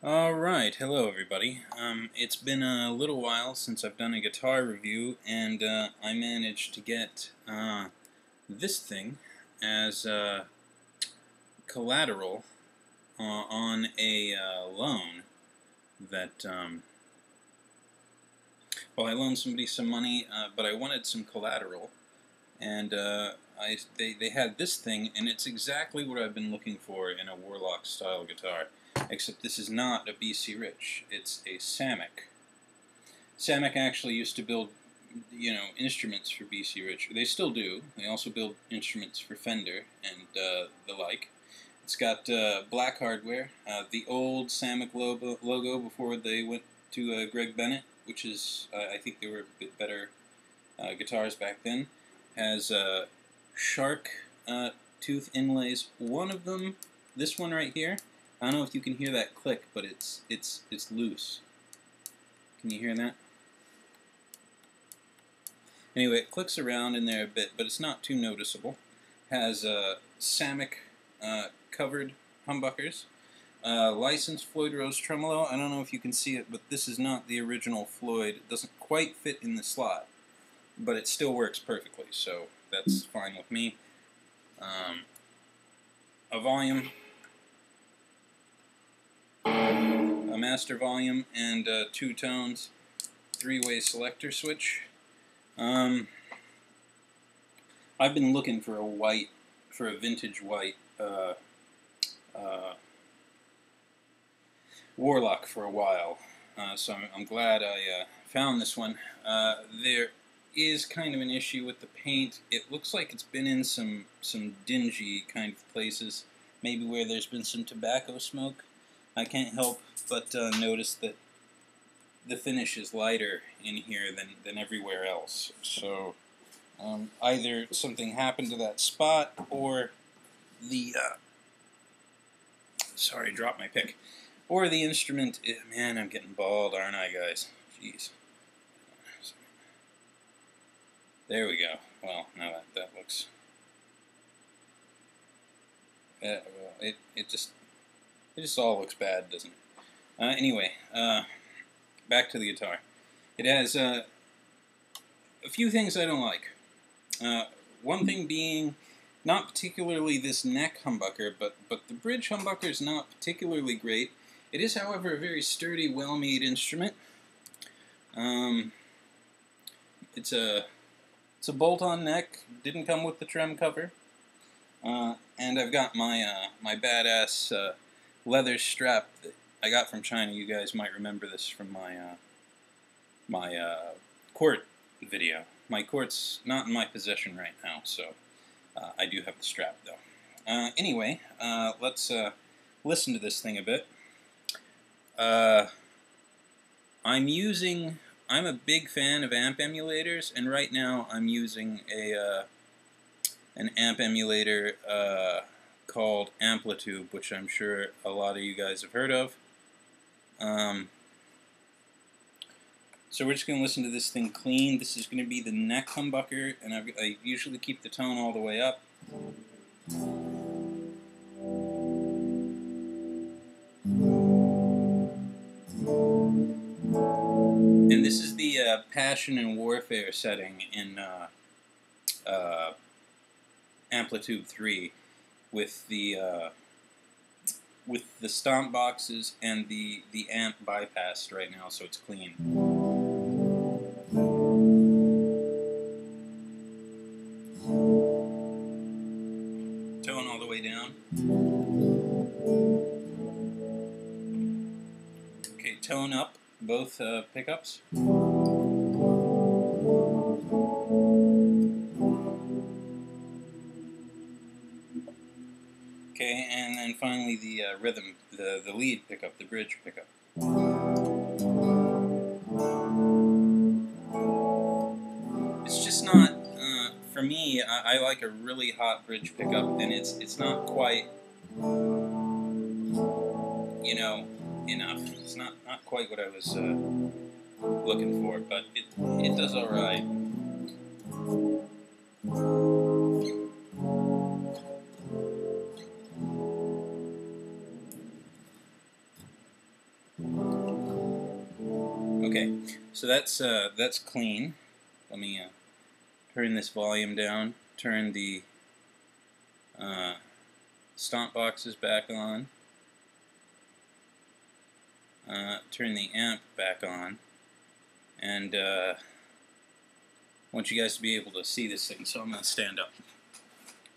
Alright, hello everybody. It's been a little while since I've done a guitar review, and I managed to get this thing as collateral on a loan that, well, I loaned somebody some money, but I wanted some collateral, and they had this thing, and it's exactly what I've been looking for in a Warlock style guitar. Except this is not a BC Rich, it's a Samick. Samick actually used to build, instruments for BC Rich. They still do. They also build instruments for Fender and the like. It's got black hardware, the old Samick logo before they went to Greg Bennett, which is, I think they were a bit better guitars back then. Has shark tooth inlays. One of them, this one right here, I don't know if you can hear that click, but it's loose. Can you hear that? Anyway, it clicks around in there a bit, but it's not too noticeable. Has Samick covered humbuckers. Licensed Floyd Rose tremolo. I don't know if you can see it, but this is not the original Floyd. It doesn't quite fit in the slot, but it still works perfectly, so that's fine with me. A volume. A master volume and two tones, three-way selector switch. I've been looking for a vintage white Warlock for a while, so I'm glad I found this one. There is kind of an issue with the paint. It looks like it's been in some dingy kind of places, maybe where there's been some tobacco smoke. I can't help but notice that the finish is lighter in here than everywhere else. So either something happened to that spot, or the sorry, dropped my pick, or the instrument. Man, I'm getting bald, aren't I, guys? Jeez. There we go. Well, now that looks. Well, it just all looks bad, doesn't it? Anyway, back to the guitar. It has a few things I don't like. One thing being, not particularly this neck humbucker, but the bridge humbucker is not particularly great. It is, however, a very sturdy, well-made instrument. It's a bolt-on neck. Didn't come with the trem cover. And I've got my my badass leather strap that I got from China. You guys might remember this from my my quart video. My quart's not in my possession right now, so I do have the strap though. Anyway, let's listen to this thing a bit. I'm a big fan of amp emulators, and right now I'm using an amp emulator called Amplitude, which I'm sure a lot of you guys have heard of. So we're just going to listen to this thing clean. This is going to be the neck humbucker, and I usually keep the tone all the way up. And this is the Passion and Warfare setting in Amplitude 3 with the stomp boxes and the amp bypassed right now, so it's clean. Tone all the way down. Okay, tone up both pickups. Okay, and then finally the rhythm, the lead pickup, the bridge pickup. It's just not, for me, I like a really hot bridge pickup, and it's not quite, enough. It's not quite what I was looking for, but it does alright. Okay, so that's clean. Let me turn this volume down, turn the stomp boxes back on, turn the amp back on, and I want you guys to be able to see this thing, so I'm going to stand up.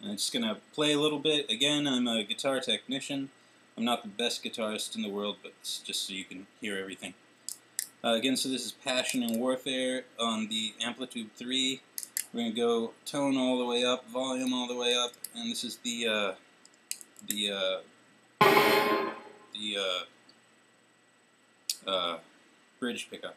And I'm just going to play a little bit. Again, I'm a guitar technician. I'm not the best guitarist in the world, but it's just so you can hear everything. Again, so this is Passion and Warfare on the Amplitude 3. We're going to go tone all the way up, volume all the way up, and this is the bridge pickup.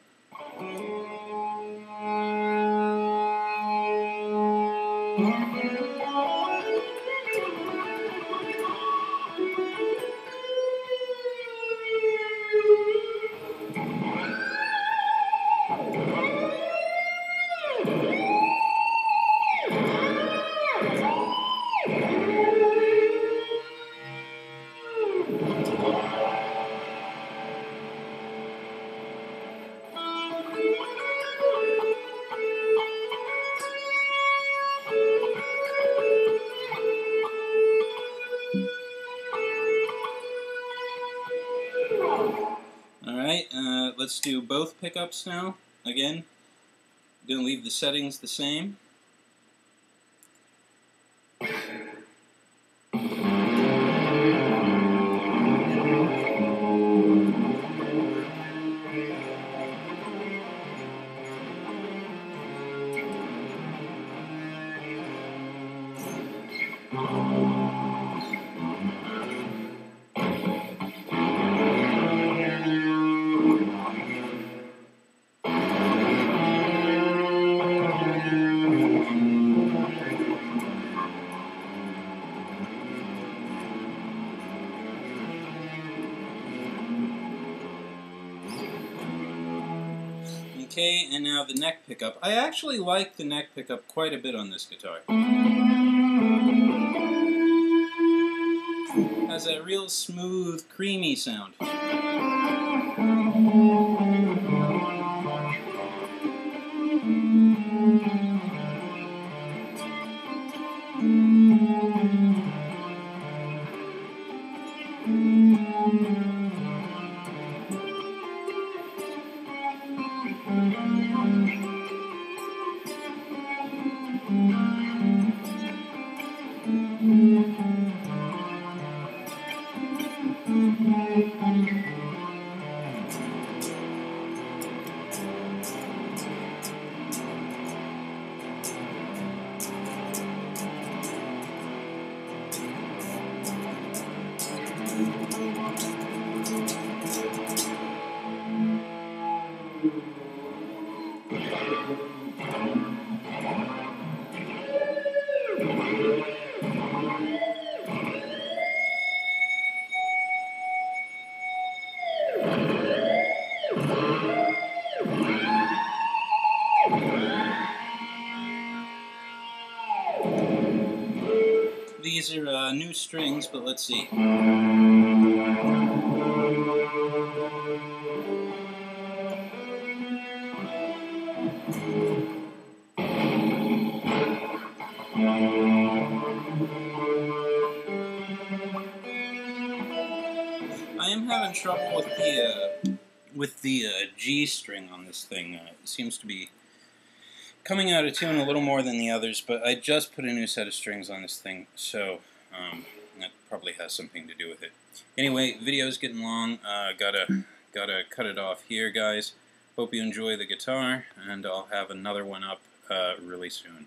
Alright, let's do both pickups now. Again, I'm going to leave the settings the same. Okay, and now the neck pickup. I actually like the neck pickup quite a bit on this guitar. It has a real smooth, creamy sound. These are new strings, but let's see. I am having trouble with the G string on this thing. It seems to be coming out of tune a little more than the others, but I just put a new set of strings on this thing, so that probably has something to do with it. Anyway, video's getting long. Gotta cut it off here, guys. Hope you enjoy the guitar, and I'll have another one up really soon.